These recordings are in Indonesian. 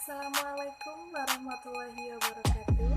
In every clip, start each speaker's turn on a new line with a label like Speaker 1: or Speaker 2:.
Speaker 1: Assalamualaikum warahmatullahi wabarakatuh.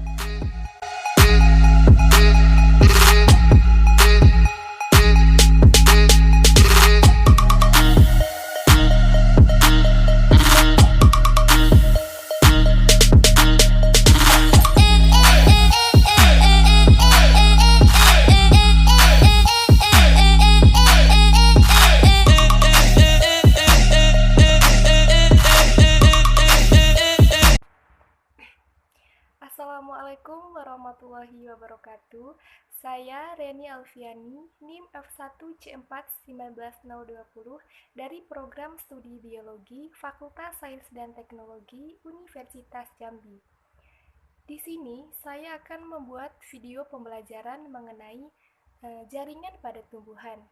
Speaker 1: Assalamualaikum warahmatullahi wabarakatuh. Saya Reni Alfiani, NIM F1C4-19020 dari Program Studi Biologi Fakultas Sains dan Teknologi Universitas Jambi. Di sini saya akan membuat video pembelajaran mengenai jaringan pada tumbuhan.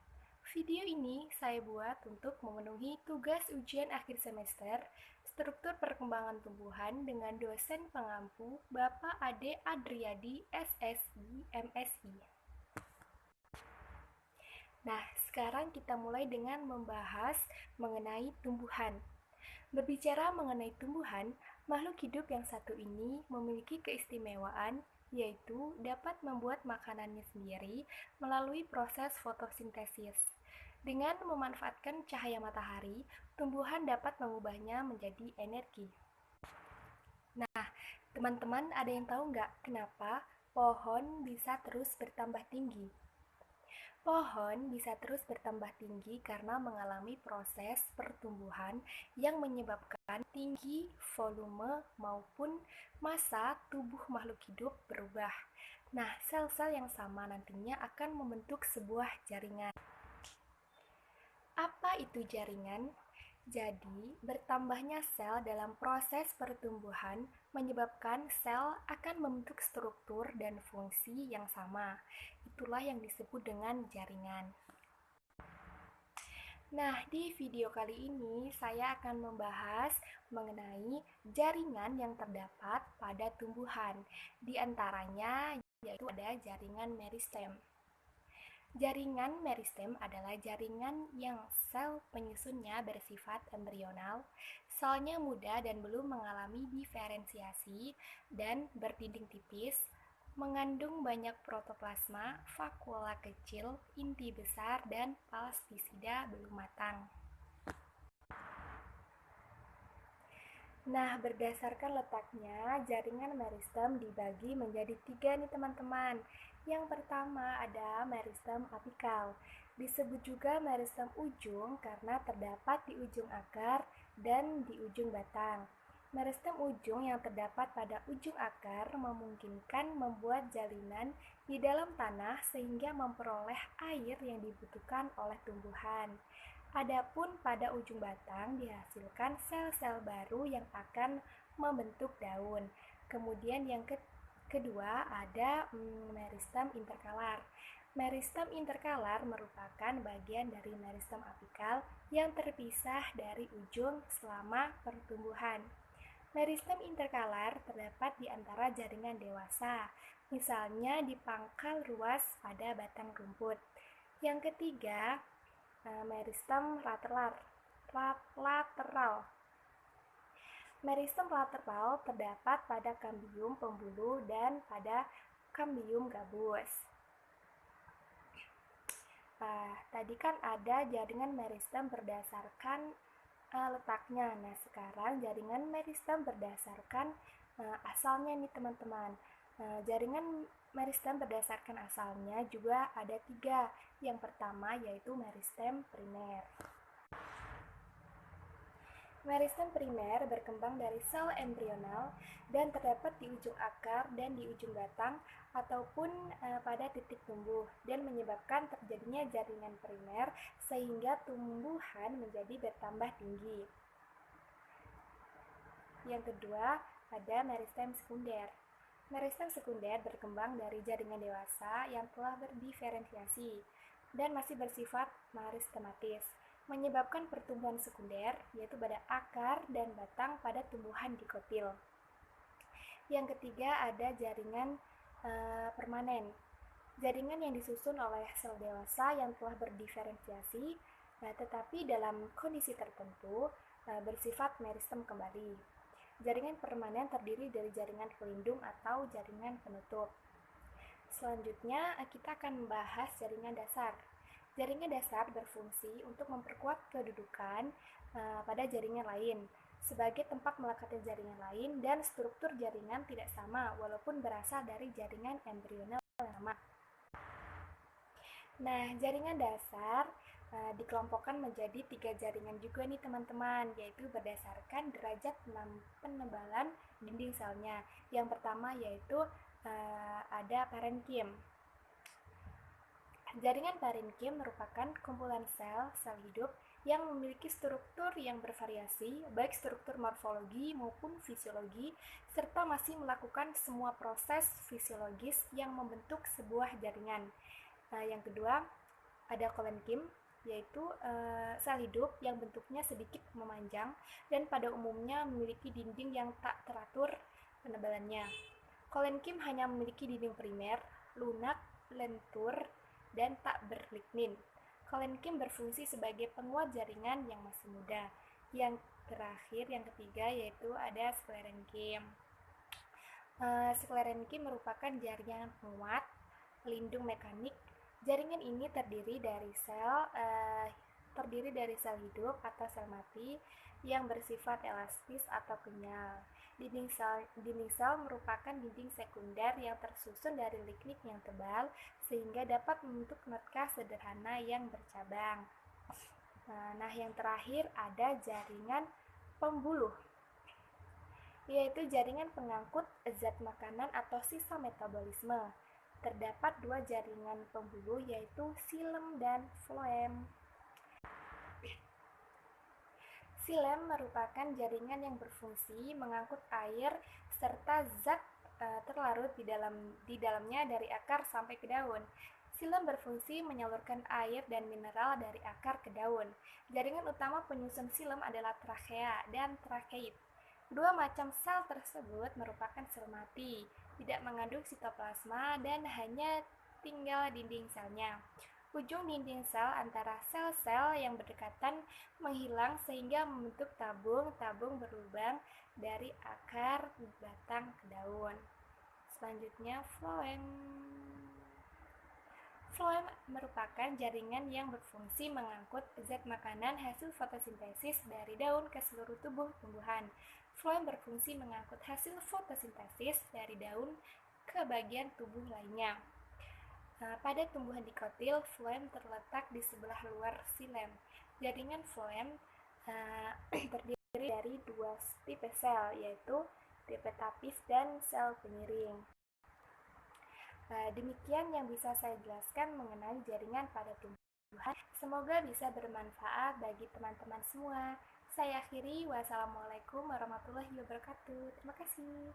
Speaker 1: Video ini saya buat untuk memenuhi tugas ujian akhir semester struktur perkembangan tumbuhan dengan dosen pengampu Bapak Ade Adriadi SSI MSI. Nah, sekarang kita mulai dengan membahas mengenai tumbuhan. Berbicara mengenai tumbuhan, makhluk hidup yang satu ini memiliki keistimewaan yaitu dapat membuat makanannya sendiri melalui proses fotosintesis. Dengan memanfaatkan cahaya matahari, tumbuhan dapat mengubahnya menjadi energi. Nah, teman-teman ada yang tahu nggak kenapa pohon bisa terus bertambah tinggi? Pohon bisa terus bertambah tinggi karena mengalami proses pertumbuhan yang menyebabkan tinggi, volume, maupun massa tubuh makhluk hidup berubah. Nah, sel-sel yang sama nantinya akan membentuk sebuah jaringan. Apa itu jaringan? Jadi, bertambahnya sel dalam proses pertumbuhan menyebabkan sel akan membentuk struktur dan fungsi yang sama. Itulah yang disebut dengan jaringan. Nah, di video kali ini saya akan membahas mengenai jaringan yang terdapat pada tumbuhan. Di antaranya yaitu ada jaringan meristem. Jaringan meristem adalah jaringan yang sel penyusunnya bersifat embrional, selnya muda dan belum mengalami diferensiasi dan berdinding tipis, mengandung banyak protoplasma, vakuola kecil, inti besar, dan plastisida belum matang. Nah, berdasarkan letaknya, jaringan meristem dibagi menjadi 3 nih teman-teman. Yang pertama ada meristem apikal. Disebut juga meristem ujung karena terdapat di ujung akar dan di ujung batang. Meristem ujung yang terdapat pada ujung akar memungkinkan membuat jalinan di dalam tanah sehingga memperoleh air yang dibutuhkan oleh tumbuhan. Adapun pada ujung batang dihasilkan sel-sel baru yang akan membentuk daun. Kemudian yang kedua ada meristem interkalar. Meristem interkalar merupakan bagian dari meristem apikal yang terpisah dari ujung selama pertumbuhan. Meristem interkalar terdapat di antara jaringan dewasa, misalnya di pangkal ruas pada batang rumput. Yang ketiga, meristem lateral. Meristem lateral terdapat pada kambium pembuluh dan pada kambium gabus. Tadi kan ada jaringan meristem berdasarkan letaknya. Nah, sekarang jaringan meristem berdasarkan asalnya nih teman-teman. Jaringan meristem berdasarkan asalnya juga ada 3. Yang pertama yaitu meristem primer. Meristem primer berkembang dari sel embrional dan terdapat di ujung akar dan di ujung batang ataupun pada titik tumbuh dan menyebabkan terjadinya jaringan primer sehingga tumbuhan menjadi bertambah tinggi. Yang kedua, ada meristem sekunder. Meristem sekunder berkembang dari jaringan dewasa yang telah berdiferensiasi dan masih bersifat meristematis, menyebabkan pertumbuhan sekunder yaitu pada akar dan batang pada tumbuhan dikotil. Yang ketiga ada jaringan permanen. Jaringan yang disusun oleh sel dewasa yang telah berdiferensiasi, tetapi dalam kondisi tertentu bersifat meristem kembali. Jaringan permanen terdiri dari jaringan pelindung atau jaringan penutup. Selanjutnya, kita akan membahas jaringan dasar. Jaringan dasar berfungsi untuk memperkuat kedudukan pada jaringan lain sebagai tempat melekatkan jaringan lain, dan struktur jaringan tidak sama walaupun berasal dari jaringan embrional yang sama. Nah, jaringan dasar dikelompokkan menjadi 3 jaringan juga nih teman-teman, yaitu berdasarkan derajat penebalan dinding selnya. Yang pertama yaitu ada parenkim. Jaringan parenkim merupakan kumpulan sel hidup yang memiliki struktur yang bervariasi, baik struktur morfologi maupun fisiologi, serta masih melakukan semua proses fisiologis yang membentuk sebuah jaringan. Yang kedua, ada kolenkim, yaitu sel hidup yang bentuknya sedikit memanjang dan pada umumnya memiliki dinding yang tak teratur penebalannya. Kolenkim hanya memiliki dinding primer, lunak, lentur, dan tak berlignin. Kolenkim berfungsi sebagai penguat jaringan yang masih muda. Yang terakhir, yang ketiga, yaitu ada sklerenkim. Sklerenkim merupakan jaringan penguat pelindung mekanik. Jaringan ini terdiri dari sel hidup atau sel mati yang bersifat elastis atau kenyal. Dinding sel merupakan dinding sekunder yang tersusun dari lignin yang tebal sehingga dapat membentuk notka sederhana yang bercabang. Nah, yang terakhir ada jaringan pembuluh, yaitu jaringan pengangkut zat makanan atau sisa metabolisme. Terdapat 2 jaringan pembuluh, yaitu xilem dan floem. Xilem merupakan jaringan yang berfungsi mengangkut air serta zat terlarut di dalamnya dari akar sampai ke daun. Xilem berfungsi menyalurkan air dan mineral dari akar ke daun. Jaringan utama penyusun xilem adalah trakea dan trakeit. Dua macam sel tersebut merupakan sel mati, tidak mengandung sitoplasma dan hanya tinggal dinding selnya. Ujung dinding sel antara sel-sel yang berdekatan menghilang sehingga membentuk tabung berlubang dari akar batang ke daun. Selanjutnya, floem. Floem merupakan jaringan yang berfungsi mengangkut zat makanan hasil fotosintesis dari daun ke seluruh tubuh tumbuhan. Floem berfungsi mengangkut hasil fotosintesis dari daun ke bagian tubuh lainnya. Pada tumbuhan dikotil, floem terletak di sebelah luar xilem. Jaringan floem terdiri dari 2 tipe sel, yaitu tipe tapis dan sel penyiring. Demikian yang bisa saya jelaskan mengenai jaringan pada tumbuhan. Semoga bisa bermanfaat bagi teman-teman semua. Saya akhiri, wassalamualaikum warahmatullahi wabarakatuh. Terima kasih.